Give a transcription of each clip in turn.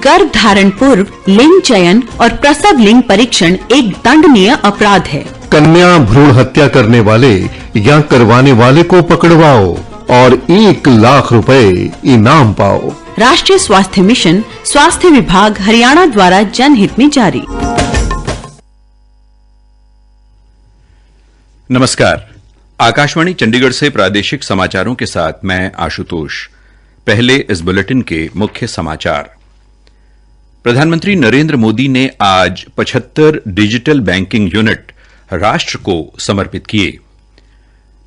गर्भ धारण पूर्व लिंग चयन और प्रसव लिंग परीक्षण एक दंडनीय अपराध है। कन्या भ्रूण हत्या करने वाले या करवाने वाले को पकड़वाओ और 1 लाख रुपए इनाम पाओ। राष्ट्रीय स्वास्थ्य मिशन, स्वास्थ्य विभाग, हरियाणा द्वारा जनहित में जारी। नमस्कार, आकाशवाणी चंडीगढ़ से प्रादेशिक समाचारों के साथ मैं आशुतोष। पहले इस बुलेटिन के मुख्य समाचार। प्रधानमंत्री नरेंद्र मोदी ने आज 75 डिजिटल बैंकिंग यूनिट राष्ट्र को समर्पित किए।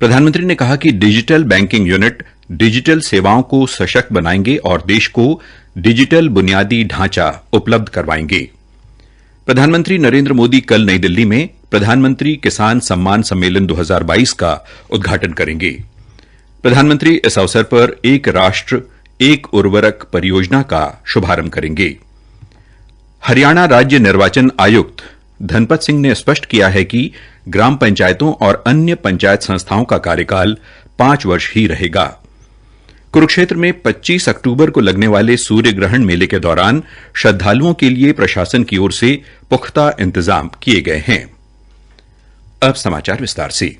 प्रधानमंत्री ने कहा कि डिजिटल बैंकिंग यूनिट डिजिटल सेवाओं को सशक्त बनाएंगे और देश को डिजिटल बुनियादी ढांचा उपलब्ध करवाएंगे। प्रधानमंत्री नरेंद्र मोदी कल नई दिल्ली में प्रधानमंत्री किसान सम्मान सम्मेलन 2022 का उद्घाटन करेंगे। प्रधानमंत्री इस अवसर पर एक राष्ट्र एक उर्वरक परियोजना का शुभारंभ करेंगे। हरियाणा राज्य निर्वाचन आयुक्त धनपत सिंह ने स्पष्ट किया है कि ग्राम पंचायतों और अन्य पंचायत संस्थाओं का कार्यकाल 5 वर्ष ही रहेगा। कुरुक्षेत्र में 25 अक्टूबर को लगने वाले सूर्य ग्रहण मेले के दौरान श्रद्धालुओं के लिए प्रशासन की ओर से पुख्ता इंतजाम किए गए हैं। अब समाचार विस्तार से।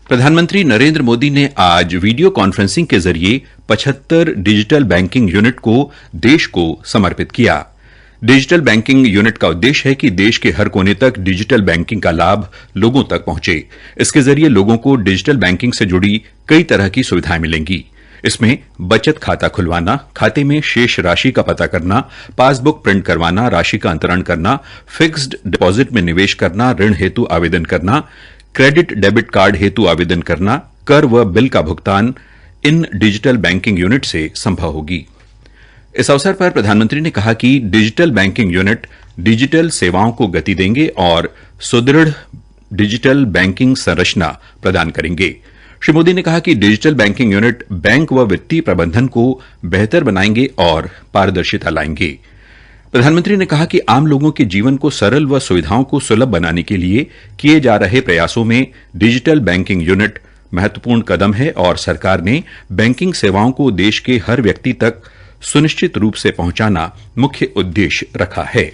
प्रधानमंत्री नरेंद्र मोदी ने आज वीडियो कॉन्फ्रेंसिंग के जरिए 75 डिजिटल बैंकिंग यूनिट को देश को समर्पित किया। डिजिटल बैंकिंग यूनिट का उद्देश्य है कि देश के हर कोने तक डिजिटल बैंकिंग का लाभ लोगों तक पहुंचे। इसके जरिए लोगों को डिजिटल बैंकिंग से जुड़ी कई तरह की सुविधाएं मिलेंगी। इसमें बचत खाता खुलवाना, खाते में शेष राशि का पता करना, पासबुक प्रिंट करवाना, राशि का अंतरण करना, फिक्स्ड डिपॉजिट में निवेश करना, ऋण हेतु आवेदन करना, क्रेडिट डेबिट कार्ड हेतु आवेदन करना, कर व बिल का भुगतान इन डिजिटल बैंकिंग यूनिट से संभव होगी। इस अवसर पर प्रधानमंत्री ने कहा कि डिजिटल बैंकिंग यूनिट डिजिटल सेवाओं को गति देंगे और सुदृढ़ डिजिटल बैंकिंग संरचना प्रदान करेंगे। श्री मोदी ने कहा कि डिजिटल बैंकिंग यूनिट बैंक व वित्तीय प्रबंधन को बेहतर बनाएंगे और पारदर्शिता लाएंगे। प्रधानमंत्री ने कहा कि आम लोगों के जीवन को सरल व सुविधाओं को सुलभ बनाने के लिए किए जा रहे प्रयासों में डिजिटल बैंकिंग यूनिट महत्वपूर्ण कदम है और सरकार ने बैंकिंग सेवाओं को देश के हर व्यक्ति तक सुनिश्चित रूप से पहुंचाना मुख्य उद्देश्य रखा है।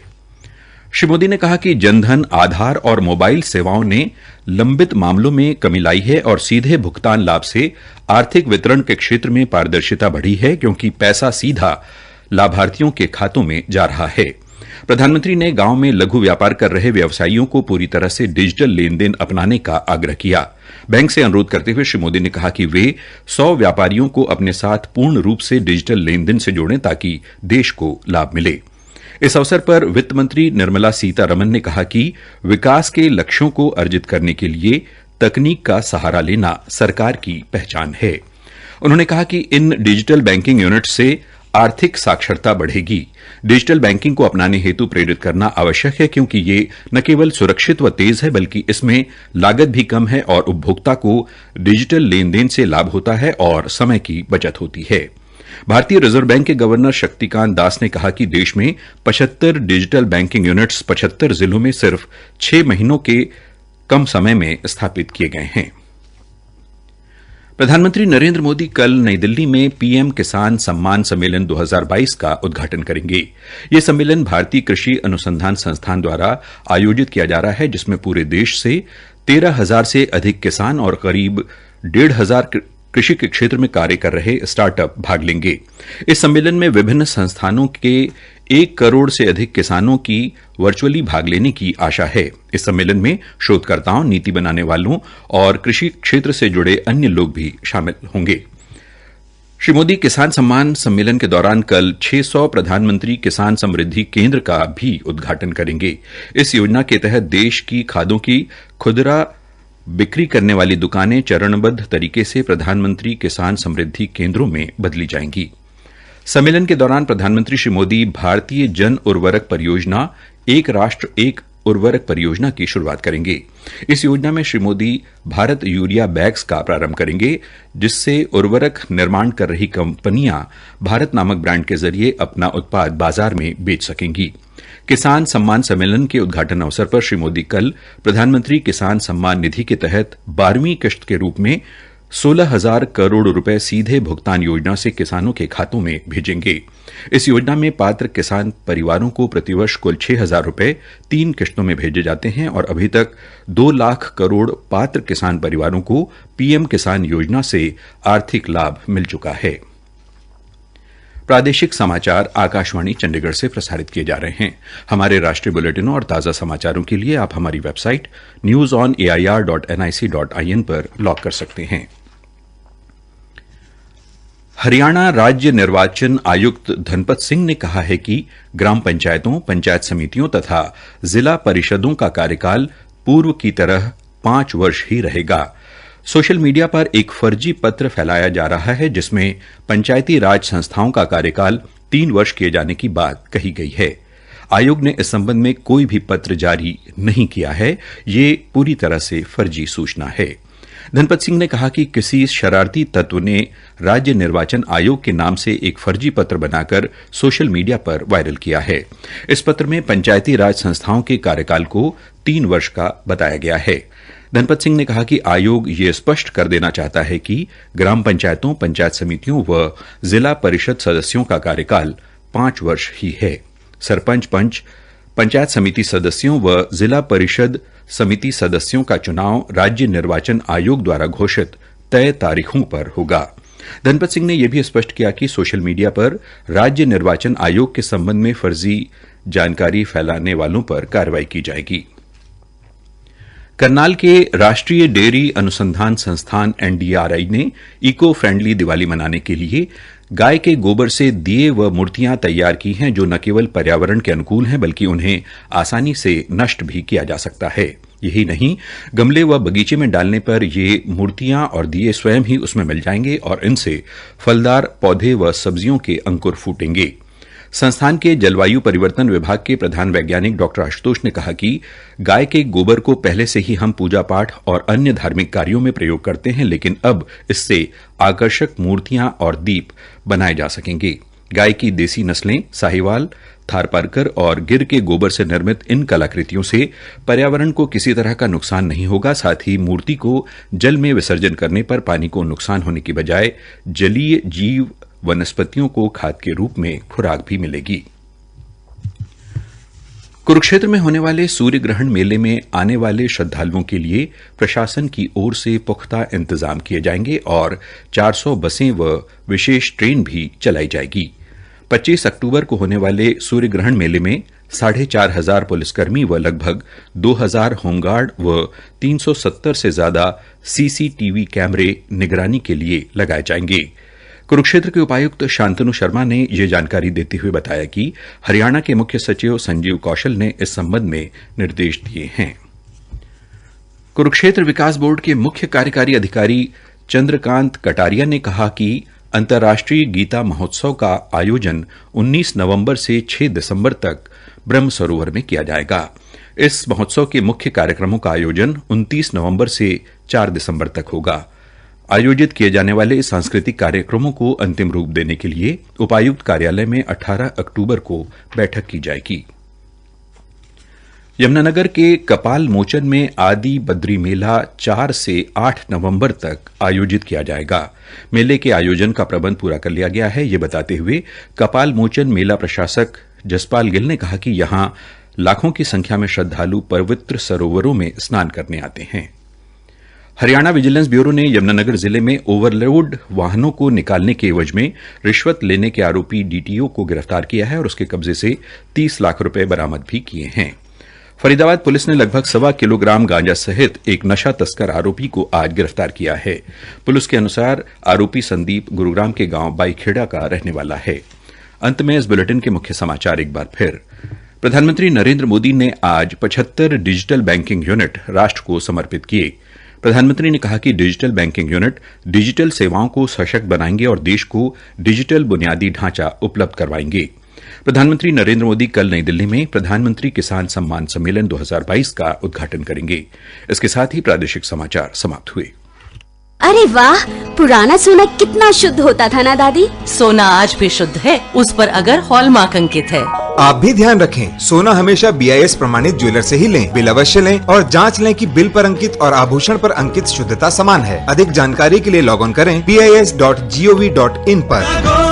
श्री मोदी ने कहा कि जनधन, आधार और मोबाइल सेवाओं ने लंबित मामलों में कमी लाई है और सीधे भुगतान लाभ से आर्थिक वितरण के क्षेत्र में पारदर्शिता बढ़ी है, क्योंकि पैसा सीधा लाभार्थियों के खातों में जा रहा है। प्रधानमंत्री ने गांव में लघु व्यापार कर रहे व्यवसायियों को पूरी तरह से डिजिटल लेन देन अपनाने का आग्रह किया। बैंक से अनुरोध करते हुए श्री मोदी ने कहा कि वे 100 व्यापारियों को अपने साथ पूर्ण रूप से डिजिटल लेन देन से जोड़ें ताकि देश को लाभ मिले। इस अवसर पर वित्त मंत्री निर्मला सीतारमण ने कहा कि विकास के लक्ष्यों को अर्जित करने के लिए तकनीक का सहारा लेना सरकार की पहचान है। उन्होंने कहा कि इन डिजिटल बैंकिंग यूनिट से आर्थिक साक्षरता बढ़ेगी। डिजिटल बैंकिंग को अपनाने हेतु प्रेरित करना आवश्यक है, क्योंकि ये न केवल सुरक्षित व तेज है, बल्कि इसमें लागत भी कम है और उपभोक्ता को डिजिटल लेन देन से लाभ होता है और समय की बचत होती है। भारतीय रिजर्व बैंक के गवर्नर शक्तिकांत दास ने कहा कि देश में 75 डिजिटल बैंकिंग यूनिट्स 75 जिलों में सिर्फ 6 महीनों के कम समय में स्थापित किए गए हैं। प्रधानमंत्री नरेंद्र मोदी कल नई दिल्ली में पीएम किसान सम्मान सम्मेलन 2022 का उद्घाटन करेंगे। ये सम्मेलन भारतीय कृषि अनुसंधान संस्थान द्वारा आयोजित किया जा रहा है, जिसमें पूरे देश से 13,000 से अधिक किसान और करीब 1,500 कृषि के क्षेत्र में कार्य कर रहे स्टार्टअप भाग लेंगे। इस सम्मेलन में विभिन्न संस्थानों के 1 करोड़ से अधिक किसानों की वर्चुअली भाग लेने की आशा है। इस सम्मेलन में शोधकर्ताओं, नीति बनाने वालों और कृषि क्षेत्र से जुड़े अन्य लोग भी शामिल होंगे। श्री मोदी किसान सम्मान सम्मेलन के दौरान कल 600 प्रधानमंत्री किसान समृद्धि केंद्र का भी उद्घाटन करेंगे। इस योजना के तहत देश की खादों की खुदरा बिक्री करने वाली दुकानें चरणबद्ध तरीके से प्रधानमंत्री किसान समृद्धि केंद्रों में बदली जाएंगी। सम्मेलन के दौरान प्रधानमंत्री श्री मोदी भारतीय जन उर्वरक परियोजना एक राष्ट्र एक उर्वरक परियोजना की शुरुआत करेंगे। इस योजना में श्री मोदी भारत यूरिया बैग्स का प्रारंभ करेंगे, जिससे उर्वरक निर्माण कर रही कंपनियां भारत नामक ब्रांड के जरिए अपना उत्पाद बाजार में बेच सकेंगी। किसान सम्मान सम्मेलन के उद्घाटन अवसर पर श्री मोदी कल प्रधानमंत्री किसान सम्मान निधि के तहत 12वीं किश्त के रूप में 16,000 करोड़ रुपए सीधे भुगतान योजना से किसानों के खातों में भेजेंगे। इस योजना में पात्र किसान परिवारों को प्रतिवर्ष कुल 6,000 रुपए 3 किश्तों में भेजे जाते हैं और अभी तक 2 लाख करोड़ पात्र किसान परिवारों को पीएम किसान योजना से आर्थिक लाभ मिल चुका है। प्रादेशिक समाचार आकाशवाणी चंडीगढ़ से प्रसारित किए जा रहे हैं। हमारे राष्ट्रीय बुलेटिनों और ताज़ा समाचारों के लिए आप हमारी वेबसाइट newsonair.nic.in पर लॉग कर सकते हैं। हरियाणा राज्य निर्वाचन आयुक्त धनपत सिंह ने कहा है कि ग्राम पंचायतों, पंचायत समितियों तथा जिला परिषदों का कार्यकाल पूर्व की तरह 5 वर्ष ही रहेगा। सोशल मीडिया पर एक फर्जी पत्र फैलाया जा रहा है जिसमें पंचायती राज संस्थाओं का कार्यकाल 3 वर्ष किए जाने की बात कही गई है। आयोग ने इस संबंध में कोई भी पत्र जारी नहीं किया है। ये पूरी तरह से फर्जी सूचना है। धनपत सिंह ने कहा कि किसी शरारती तत्व ने राज्य निर्वाचन आयोग के नाम से एक फर्जी पत्र बनाकर सोशल मीडिया पर वायरल किया है। इस पत्र में पंचायती राज संस्थाओं के कार्यकाल को 3 वर्ष का बताया गया है। धनपत सिंह ने कहा कि आयोग ये स्पष्ट कर देना चाहता है कि ग्राम पंचायतों, पंचायत समितियों व जिला परिषद सदस्यों का कार्यकाल 5 वर्ष ही है। सरपंच, पंच, पंचायत समिति सदस्यों व जिला परिषद समिति सदस्यों का चुनाव राज्य निर्वाचन आयोग द्वारा घोषित तय तारीखों पर होगा। धनपत सिंह ने यह भी स्पष्ट किया कि सोशल मीडिया पर राज्य निर्वाचन आयोग के संबंध में फर्जी जानकारी फैलाने वालों पर कार्रवाई की जाएगी। करनाल के राष्ट्रीय डेयरी अनुसंधान संस्थान एनडीआरआई ने इको फ्रेंडली दिवाली मनाने के लिए गाय के गोबर से दिए व मूर्तियां तैयार की हैं जो न केवल पर्यावरण के अनुकूल हैं बल्कि उन्हें आसानी से नष्ट भी किया जा सकता है। यही नहीं, गमले व बगीचे में डालने पर ये मूर्तियां और दिए स्वयं ही उसमें मिल जाएंगे और इनसे फलदार पौधे व सब्जियों के अंकुर फूटेंगे। संस्थान के जलवायु परिवर्तन विभाग के प्रधान वैज्ञानिक डॉ आशुतोष ने कहा कि गाय के गोबर को पहले से ही हम पूजा पाठ और अन्य धार्मिक कार्यों में प्रयोग करते हैं, लेकिन अब इससे आकर्षक मूर्तियां और दीप बनाए जा सकेंगे। गाय की देसी नस्लें साहिवाल, थारपारकर और गिर के गोबर से निर्मित इन कलाकृतियों से पर्यावरण को किसी तरह का नुकसान नहीं होगा। साथ ही मूर्ति को जल में विसर्जन करने पर पानी को नुकसान होने की बजाय जलीय जीव वनस्पतियों को खाद के रूप में खुराक भी मिलेगी। कुरुक्षेत्र में होने वाले सूर्य ग्रहण मेले में आने वाले श्रद्धालुओं के लिए प्रशासन की ओर से पुख्ता इंतजाम किए जाएंगे और 400 बसें व विशेष ट्रेन भी चलाई जाएगी। 25 अक्टूबर को होने वाले सूर्य ग्रहण मेले में 4,500 पुलिसकर्मी व लगभग 2,000 होमगार्ड व 370 से ज्यादा सीसीटीवी कैमरे निगरानी के लिए लगाए जाएंगे। कुरुक्षेत्र के उपायुक्त शांतनु शर्मा ने यह जानकारी देते हुए बताया कि हरियाणा के मुख्य सचिव संजीव कौशल ने इस संबंध में निर्देश दिए हैं। कुरुक्षेत्र विकास बोर्ड के मुख्य कार्यकारी अधिकारी चंद्रकांत कटारिया ने कहा कि अंतर्राष्ट्रीय गीता महोत्सव का आयोजन 19 नवंबर से 6 दिसंबर तक ब्रह्म सरोवर में किया जाएगा। इस महोत्सव के मुख्य कार्यक्रमों का आयोजन 29 नवंबर से 4 दिसंबर तक होगा। आयोजित किए जाने वाले सांस्कृतिक कार्यक्रमों को अंतिम रूप देने के लिए उपायुक्त कार्यालय में 18 अक्टूबर को बैठक की जाएगी। यमुनानगर के कपाल मोचन में आदि बद्री मेला 4 से 8 नवंबर तक आयोजित किया जाएगा। मेले के आयोजन का प्रबंध पूरा कर लिया गया है। ये बताते हुए कपाल मोचन मेला प्रशासक जसपाल गिल ने कहा कि यहां लाखों की संख्या में श्रद्धालु पवित्र सरोवरों में स्नान करने आते हैं। हरियाणा विजिलेंस ब्यूरो ने यमुनानगर जिले में ओवरलोड वाहनों को निकालने के एवज में रिश्वत लेने के आरोपी डीटीओ को गिरफ्तार किया है और उसके कब्जे से 30 लाख रुपए बरामद भी किए हैं। फरीदाबाद पुलिस ने लगभग 1.25 किलोग्राम गांजा सहित एक नशा तस्कर आरोपी को आज गिरफ्तार किया है। पुलिस के अनुसार आरोपी संदीप गुरुग्राम के गांव बाईखेड़ा का रहने वाला है। अंत में इस बुलेटिन के मुख्य समाचार एक बार फिर। प्रधानमंत्री नरेंद्र मोदी ने आज 75 डिजिटल बैंकिंग यूनिट राष्ट्र को समर्पित किए। प्रधानमंत्री ने कहा कि डिजिटल बैंकिंग यूनिट डिजिटल सेवाओं को सशक्त बनाएंगे और देश को डिजिटल बुनियादी ढांचा उपलब्ध करवाएंगे। प्रधानमंत्री नरेंद्र मोदी कल नई दिल्ली में प्रधानमंत्री किसान सम्मान सम्मेलन 2022 का उद्घाटन करेंगे। इसके साथ ही प्रादेशिक समाचार समाप्त हुए। अरे वाह, पुराना सोना कितना शुद्ध होता था ना दादी। सोना आज भी शुद्ध है, उस पर अगर हॉलमार्क अंकित है। आप भी ध्यान रखें, सोना हमेशा BIS प्रमाणित ज्वेलर से ही लें। बिल अवश्य लें और जांच लें कि बिल पर अंकित और आभूषण पर अंकित शुद्धता समान है। अधिक जानकारी के लिए लॉग ऑन करें BIS.gov.in पर।